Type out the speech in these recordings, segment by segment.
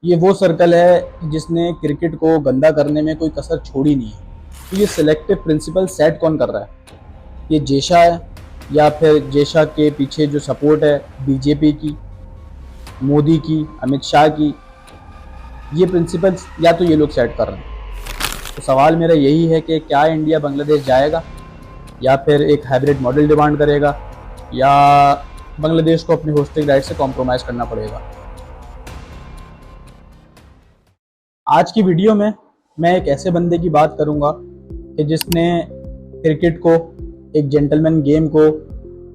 ये वो सर्कल है जिसने क्रिकेट को गंदा करने में कोई कसर छोड़ी नहीं है। तो ये सिलेक्टिव प्रिंसिपल सेट कौन कर रहा है? ये जेशा है, या फिर जेशा के पीछे जो सपोर्ट है बीजेपी की, मोदी की, अमित शाह की, ये प्रिंसिपल्स या तो ये लोग सेट कर रहे हैं। तो सवाल मेरा यही है कि क्या इंडिया बांग्लादेश जाएगा, या फिर एक हाइब्रिड मॉडल डिमांड करेगा, या बांग्लादेश को अपनी होस्टिंग राइट से कॉम्प्रोमाइज करना पड़ेगा। आज की वीडियो में मैं एक ऐसे बंदे की बात करूंगा कि जिसने क्रिकेट को, एक जेंटलमैन गेम को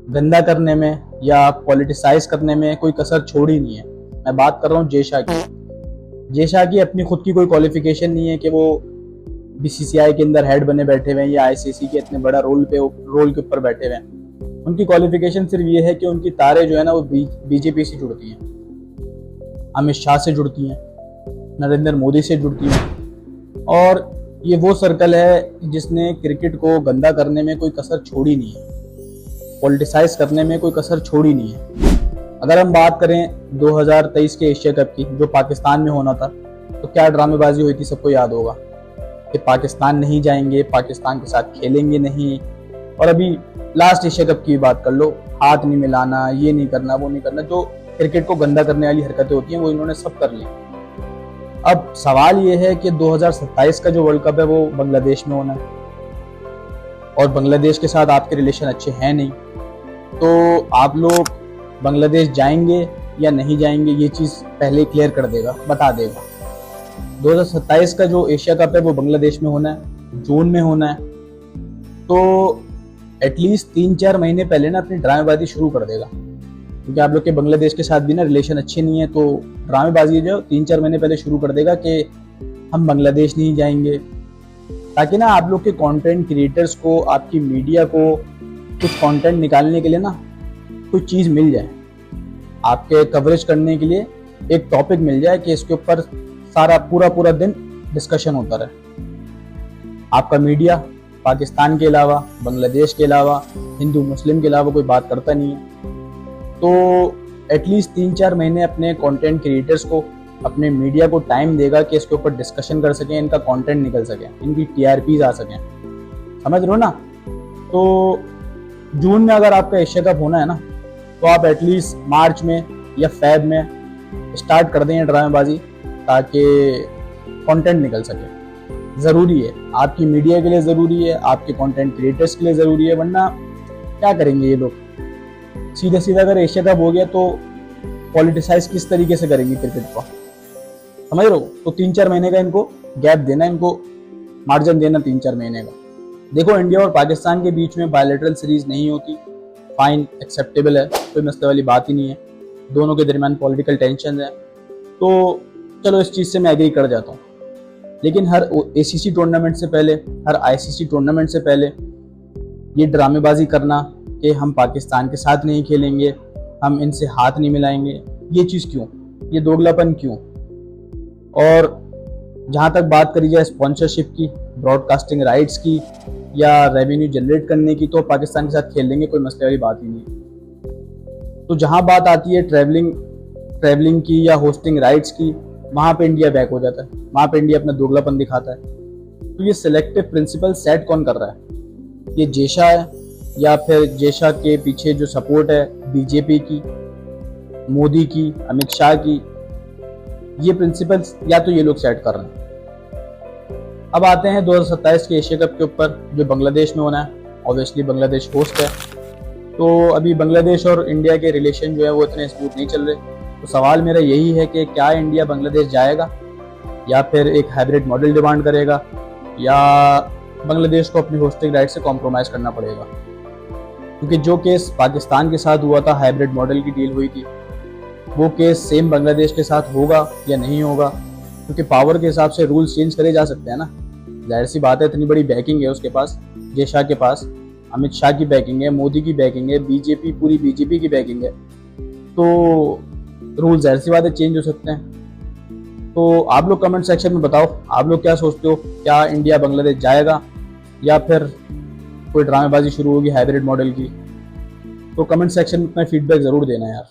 गंदा करने में या पॉलिटिसाइज करने में कोई कसर छोड़ी नहीं है। मैं बात कर रहा हूँ जेशा की। जेशा की अपनी खुद की कोई क्वालिफिकेशन नहीं है कि वो बीसीसीआई के अंदर हेड बने बैठे हुए हैं या आईसीसी के इतने बड़ा रोल के ऊपर बैठे हुए हैं। उनकी क्वालिफिकेशन सिर्फ ये है कि उनकी तारें जो है ना वो बीजेपी से जुड़ती हैं, अमित शाह से जुड़ती हैं, नरेंद्र मोदी से जुड़ती हैं। और ये वो सर्कल है जिसने क्रिकेट को गंदा करने में कोई कसर छोड़ी नहीं है, पॉलिटिसाइज करने में कोई कसर छोड़ी नहीं है। अगर हम बात करें 2023 के एशिया कप की, जो पाकिस्तान में होना था, तो क्या ड्रामेबाजी हुई थी सबको याद होगा कि पाकिस्तान नहीं जाएंगे, पाकिस्तान के साथ खेलेंगे नहीं। और अभी लास्ट एशिया कप की बात कर लो, हाथ नहीं मिलाना, ये नहीं करना, वो नहीं करना, जो क्रिकेट को गंदा करने वाली हरकतें होती हैं वो इन्होंने सब कर ली। अब सवाल ये है कि 2027 का जो वर्ल्ड कप है वो बांग्लादेश में होना है, और बांग्लादेश के साथ आपके रिलेशन अच्छे हैं नहीं, तो आप लोग बांग्लादेश जाएंगे या नहीं जाएंगे, ये चीज़ पहले क्लियर कर देगा, बता देगा। 2027 का जो एशिया कप है वो बांग्लादेश में होना है, जून में होना है। तो एटलीस्ट 3-4 महीने पहले ना अपनी ड्रामेबाजी शुरू कर देगा, क्योंकि आप लोग के बांग्लादेश के साथ भी ना रिलेशन अच्छे नहीं है। तो ड्रामेबाजी जो 3-4 महीने पहले शुरू कर देगा कि हम बांग्लादेश नहीं जाएंगे, ताकि ना आप लोग के कंटेंट क्रिएटर्स को, आपकी मीडिया को कुछ कंटेंट निकालने के लिए ना कोई चीज़ मिल जाए, आपके कवरेज करने के लिए एक टॉपिक मिल जाए कि इसके ऊपर सारा पूरा दिन डिस्कशन होता रहे। आपका मीडिया पाकिस्तान के अलावा, बांग्लादेश के अलावा, हिंदू मुस्लिम के अलावा कोई बात करता नहीं है। तो एटलीस्ट 3-4 महीने अपने कंटेंट क्रिएटर्स को, अपने मीडिया को टाइम देगा कि इसके ऊपर डिस्कशन कर सकें, इनका कंटेंट निकल सके, इनकी टीआरपीज आ सकें। समझ रहे हो ना? तो जून में अगर आपका एशिया कप होना है ना, तो आप एटलीस्ट मार्च में या फेब में स्टार्ट कर दें ड्रामेबाजी, ताकि कंटेंट निकल सके। ज़रूरी है, आपकी मीडिया के लिए ज़रूरी है, आपके कंटेंट क्रिएटर्स के लिए ज़रूरी है, वरना क्या करेंगे ये लोग? सीधा सीधा अगर एशिया कप हो गया तो पॉलिटिसाइज किस तरीके से करेंगे क्रिकेट को? समझ रहे हो? तो 3-4 महीने का इनको गैप देना, इनको मार्जिन देना 3-4 महीने का। देखो, इंडिया और पाकिस्तान के बीच में बायलैटरल सीरीज नहीं होती, फाइन, एक्सेप्टेबल है, कोई मसले वाली बात ही नहीं है। दोनों के दरमियान पॉलिटिकल टेंशन है, तो चलो इस चीज़ से मैं एग्री कर जाता हूँ। लेकिन हर एसीसी टूर्नामेंट से पहले, हर आईसीसी टूर्नामेंट से पहले ये ड्रामेबाजी करना कि हम पाकिस्तान के साथ नहीं खेलेंगे, हम इनसे हाथ नहीं मिलाएंगे, ये चीज़ क्यों? ये दोगलापन क्यों? और जहाँ तक बात करी जाए स्पॉन्सरशिप की, ब्रॉडकास्टिंग राइट्स की, या रेवेन्यू जनरेट करने की, तो पाकिस्तान के साथ खेल लेंगे, कोई मसले वाली बात ही नहीं। तो जहाँ बात आती है ट्रैवलिंग की या होस्टिंग राइट्स की, वहाँ पे इंडिया बैक हो जाता है, वहाँ पे इंडिया अपना दोगलापन दिखाता है। तो ये सिलेक्टिव प्रिंसिपल सेट कौन कर रहा है? ये जेशा है, या फिर जेशा के पीछे जो सपोर्ट है बीजेपी की, मोदी की, अमित शाह की, ये प्रिंसिपल्स या तो ये लोग सेट कर रहे हैं। अब आते हैं 2027 के एशिया कप के ऊपर, जो बांग्लादेश में होना है। ऑब्वियसली बांग्लादेश होस्ट है, तो अभी बांग्लादेश और इंडिया के रिलेशन जो है वो इतने स्मूथ नहीं चल रहे। तो सवाल मेरा यही है कि क्या इंडिया बांग्लादेश जाएगा, या फिर एक हाइब्रिड मॉडल डिमांड करेगा, या बांग्लादेश को अपनी होस्टिंग राइट से कॉम्प्रोमाइज करना पड़ेगा? क्योंकि जो केस पाकिस्तान के साथ हुआ था, हाइब्रिड मॉडल की डील हुई थी, वो केस सेम बांग्लादेश के साथ होगा या नहीं होगा? क्योंकि पावर के हिसाब से रूल्स चेंज करे जा सकते हैं ना। जाहिर सी बात है, इतनी बड़ी बैकिंग है उसके पास, जेशा के पास, अमित शाह की बैकिंग है, मोदी की बैकिंग है, बीजेपी, पूरी बीजेपी की बैकिंग है, तो रूल जाहिर सी बात है चेंज हो सकते हैं। तो आप लोग कमेंट सेक्शन में बताओ, आप लोग क्या सोचते हो? क्या इंडिया बांग्लादेश जाएगा, या फिर कोई ड्रामेबाजी शुरू होगी हाइब्रिड मॉडल की? तो कमेंट सेक्शन में अपना फीडबैक ज़रूर देना यार।